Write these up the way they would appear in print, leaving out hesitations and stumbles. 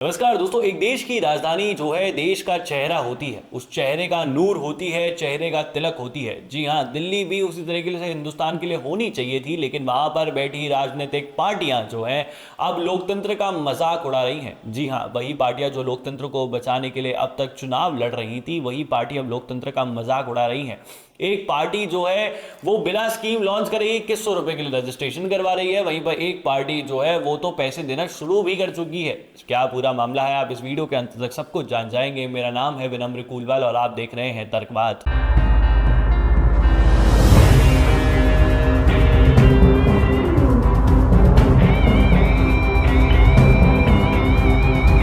नमस्कार दोस्तों। एक देश की राजधानी जो है देश का चेहरा होती है, उस चेहरे का नूर होती है, चेहरे का तिलक होती है। जी हाँ, दिल्ली भी उसी तरीके से हिंदुस्तान के लिए होनी चाहिए थी, लेकिन वहां पर बैठी राजनीतिक पार्टियां जो हैं अब लोकतंत्र का मजाक उड़ा रही हैं। जी हाँ, वही पार्टियां जो लोकतंत्र को बचाने के लिए अब तक चुनाव लड़ रही थी, वही पार्टी अब लोकतंत्र का मजाक उड़ा रही हैं। एक पार्टी जो है वो बिना स्कीम लॉन्च करे 2100 रुपए के लिए रजिस्ट्रेशन करवा रही है, वहीं पर एक पार्टी जो है वो तो पैसे देना शुरू भी कर चुकी है। क्या पूरा मामला है, आप इस वीडियो के अंत तक सब कुछ जान जाएंगे। मेरा नाम है विनम्र कूलवाल और आप देख रहे हैं तर्कबात।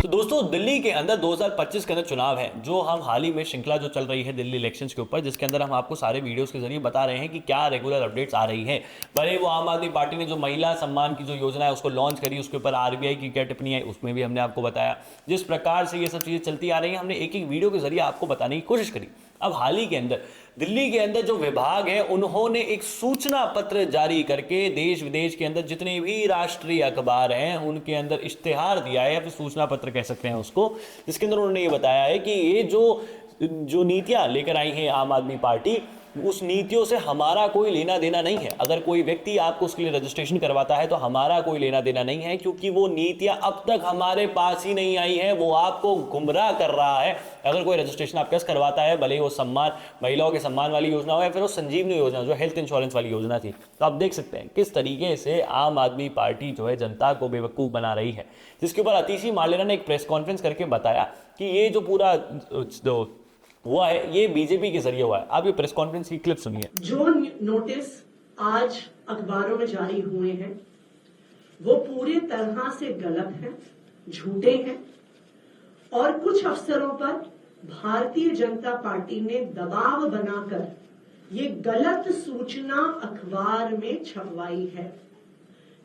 तो दोस्तों, दिल्ली के अंदर 2025 के अंदर चुनाव है, जो हम हाल ही में श्रृंखला जो चल रही है दिल्ली इलेक्शंस के ऊपर, जिसके अंदर हम आपको सारे वीडियोस के जरिए बता रहे हैं कि क्या रेगुलर अपडेट्स आ रही हैं। भले वो आम आदमी पार्टी ने जो महिला सम्मान की जो योजना है उसको लॉन्च करी, उसके ऊपर आरबीआई की क्या टिप्पणी है उसमें भी हमने आपको बताया। जिस प्रकार से ये सब चीज़ें चलती आ रही हैं, हमने एक एक वीडियो के जरिए आपको बताने की कोशिश करी। अब हाल ही के अंदर दिल्ली के अंदर जो विभाग है, उन्होंने एक सूचना पत्र जारी करके देश विदेश के अंदर जितने भी राष्ट्रीय अखबार हैं उनके अंदर इश्तेहार दिया है, या फिर सूचना पत्र कह सकते हैं उसको, जिसके अंदर उन्होंने ये बताया है कि ये जो नीतियां लेकर आई है आम आदमी पार्टी, उस नीतियों से हमारा कोई लेना देना नहीं है। अगर कोई व्यक्ति आपको उसके लिए रजिस्ट्रेशन करवाता है तो हमारा कोई लेना देना नहीं है, क्योंकि वो नीतियां अब तक हमारे पास ही नहीं आई है, वो आपको गुमराह कर रहा है। अगर कोई रजिस्ट्रेशन आपके पास करवाता है, भले ही वो सम्मान, महिलाओं के सम्मान वाली योजना हो या फिर वो संजीवनी योजना जो हेल्थ इंश्योरेंस वाली योजना थी, तो आप देख सकते हैं किस तरीके से आम आदमी पार्टी जो है जनता को बेवकूफ़ बना रही है। जिसके ऊपर आतिशी मार्लेना ने एक प्रेस कॉन्फ्रेंस करके बताया कि ये जो पूरा हुआ है ये बीजेपी के जरिए हुआ है। आप ये प्रेस कॉन्फ्रेंस की क्लिप सुनिए। जो नोटिस आज अखबारों में जारी हुए हैं वो पूरी तरह से गलत हैं, झूठे हैं, और कुछ अफसरों पर भारतीय जनता पार्टी ने दबाव बनाकर ये गलत सूचना अखबार में छपवाई है।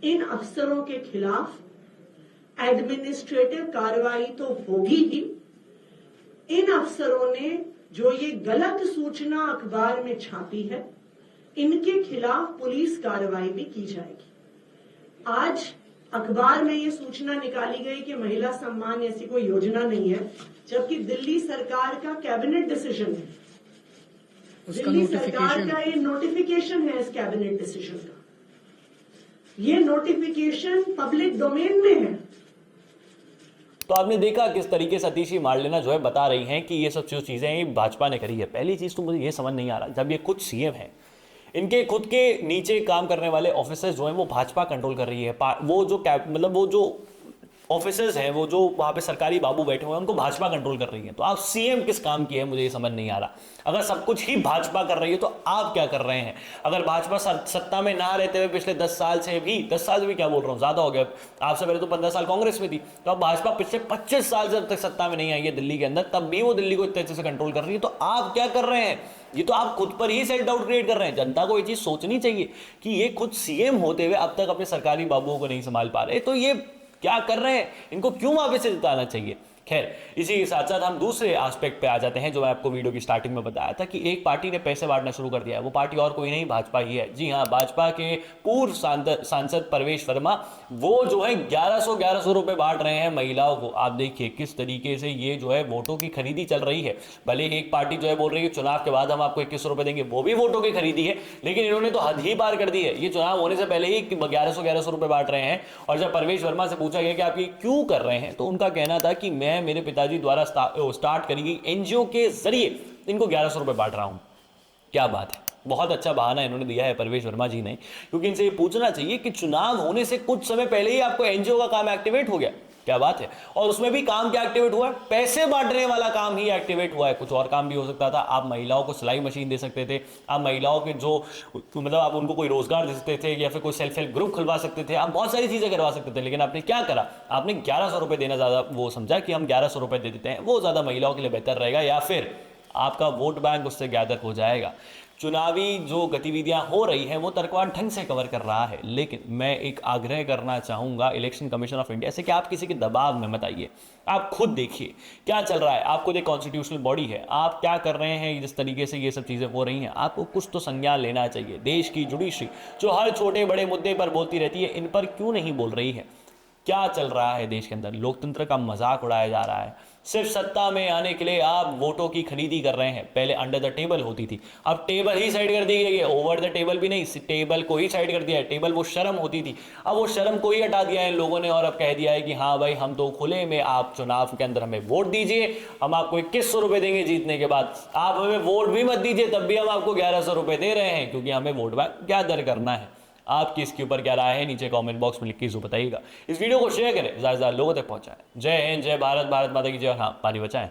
इन अफसरों के खिलाफ एडमिनिस्ट्रेटिव कार्रवाई तो होगी ही। इन अफसरों ने जो ये गलत सूचना अखबार में छापी है, इनके खिलाफ पुलिस कार्रवाई भी की जाएगी। आज अखबार में ये सूचना निकाली गई कि महिला सम्मान ऐसी कोई योजना नहीं है, जबकि दिल्ली सरकार का कैबिनेट डिसीजन है, दिल्ली सरकार का ये नोटिफिकेशन है। इस कैबिनेट डिसीजन का ये नोटिफिकेशन पब्लिक डोमेन में है। तो आपने देखा किस तरीके से आतिशी मार्लेना जो है बता रही हैं कि ये सब जो चीज़ें भाजपा ने करी है। पहली चीज़ तो मुझे ये समझ नहीं आ रहा, जब ये खुद सीएम है, इनके खुद के नीचे काम करने वाले ऑफिसर्स जो हैं वो भाजपा कंट्रोल कर रही है। वो जो मतलब वो जो ऑफिसर्स हैं, वो जो वहाँ पे सरकारी बाबू बैठे हुए हैं, उनको भाजपा कंट्रोल कर रही है। तो आप सीएम किस काम की है, मुझे ये समझ नहीं आ रहा। अगर सब कुछ ही भाजपा कर रही है तो आप क्या कर रहे हैं? अगर भाजपा सत्ता में ना रहते हुए पिछले 10 साल से भी, 10 साल से भी क्या बोल रहा हूँ, ज़्यादा हो गया, आपसे पहले तो 15 साल कांग्रेस में थी, तो अब भाजपा पिछले 25 साल से जब तक सत्ता में नहीं आई है दिल्ली के अंदर, तब भी वो दिल्ली को इतने अच्छे से कंट्रोल कर रही है। तो आप क्या कर रहे हैं? ये तो आप खुद पर ही सेल्फ डाउट क्रिएट कर रहे हैं। जनता को ये चीज़ सोचनी चाहिए कि ये खुद सीएम होते हुए अब तक अपने सरकारी बाबुओं को नहीं संभाल पा रहे, तो ये क्या कर रहे हैं? इनको क्यों वापस से जिताना चाहिए? खैर, इसी के साथ साथ हम दूसरे एस्पेक्ट पे आ जाते हैं, जो मैं आपको वीडियो की स्टार्टिंग में बताया था कि एक पार्टी ने पैसे बांटना शुरू कर दिया है। वो पार्टी और कोई नहीं, भाजपा ही है। जी हाँ, भाजपा के पूर्व सांसद परवेश वर्मा, वो जो है 1100 रुपए बांट रहे हैं महिलाओं को। आप देखिए किस तरीके से ये जो है वोटों की खरीदी चल रही है। भले एक पार्टी जो है बोल रही है चुनाव के बाद हम आपको 2100 रुपए देंगे, वो भी वोटों की खरीदी है, लेकिन इन्होंने तो हद ही पार कर दी है। ये चुनाव होने से पहले ही 1100 रुपए बांट रहे हैं। और जब परवेश वर्मा से पूछा गया कि आप ये क्यों कर रहे हैं, तो उनका कहना था कि मैं मेरे पिताजी द्वारा स्टार्ट करी गई एनजीओ के जरिए इनको 1100 रुपए बांट रहा हूं। क्या बात है, बहुत अच्छा बहाना इन्होंने दिया है परवेश वर्मा जी ने, क्योंकि इनसे ये पूछना चाहिए कि चुनाव होने से कुछ समय पहले ही आपको एनजीओ का काम एक्टिवेट हो गया। क्या बात है। और उसमें भी काम क्या एक्टिवेट हुआ है? पैसे बांटने वाला काम ही एक्टिवेट हुआ है। कुछ और काम भी हो सकता था। आप महिलाओं को सिलाई मशीन दे सकते थे, आप महिलाओं के जो मतलब आप उनको कोई रोजगार दे सकते थे, या फिर कोई सेल्फ हेल्प ग्रुप खुलवा सकते थे, आप बहुत सारी चीजें करवा सकते थे। लेकिन आपने क्या करा? आपने 1100 रुपए देना ज्यादा वो समझा कि हम 1100 रुपए दे देते हैं, वो ज्यादा महिलाओं के लिए बेहतर रहेगा, या फिर आपका वोट बैंक उससे गैदर हो जाएगा। चुनावी जो गतिविधियां हो रही हैं वो तर्कवान ढंग से कवर कर रहा है, लेकिन मैं एक आग्रह करना चाहूंगा इलेक्शन कमीशन ऑफ इंडिया से कि आप किसी के दबाव में मत आइए। आप खुद देखिए क्या चल रहा है। आप खुद एक कॉन्स्टिट्यूशनल बॉडी है, आप क्या कर रहे हैं? जिस तरीके से ये सब चीज़ें हो रही हैं, आपको कुछ तो संज्ञान लेना चाहिए। देश की जुडिशरी जो हर छोटे बड़े मुद्दे पर बोलती रहती है, इन पर क्यों नहीं बोल रही है? क्या चल रहा है देश के अंदर? लोकतंत्र का मजाक उड़ाया जा रहा है। सिर्फ सत्ता में आने के लिए आप वोटों की खरीदी कर रहे हैं। पहले अंडर द टेबल होती थी, अब टेबल ही साइड कर दी गई है। ओवर द टेबल भी नहीं, टेबल को ही साइड कर दिया है। टेबल वो शर्म होती थी, अब वो शर्म को ही हटा दिया है इन लोगों ने, और अब कह दिया है कि हाँ भाई हम तो खुले में, आप चुनाव के अंदर हमें वोट दीजिए, हम आपको 2100 रुपए देंगे जीतने के बाद। आप हमें वोट भी मत दीजिए, तब भी हम आपको 1100 रुपए दे रहे हैं, क्योंकि हमें वोट क्या दर करना है। आपकी इसके ऊपर क्या राय है, नीचे कमेंट बॉक्स में लिख के जरूर बताइएगा। इस वीडियो को शेयर करें, ज़्यादा से ज़्यादा लोगों तक पहुंचाएं। जय हिंद, जय भारत, भारत माता की जय। हाँ, पानी बचाएं।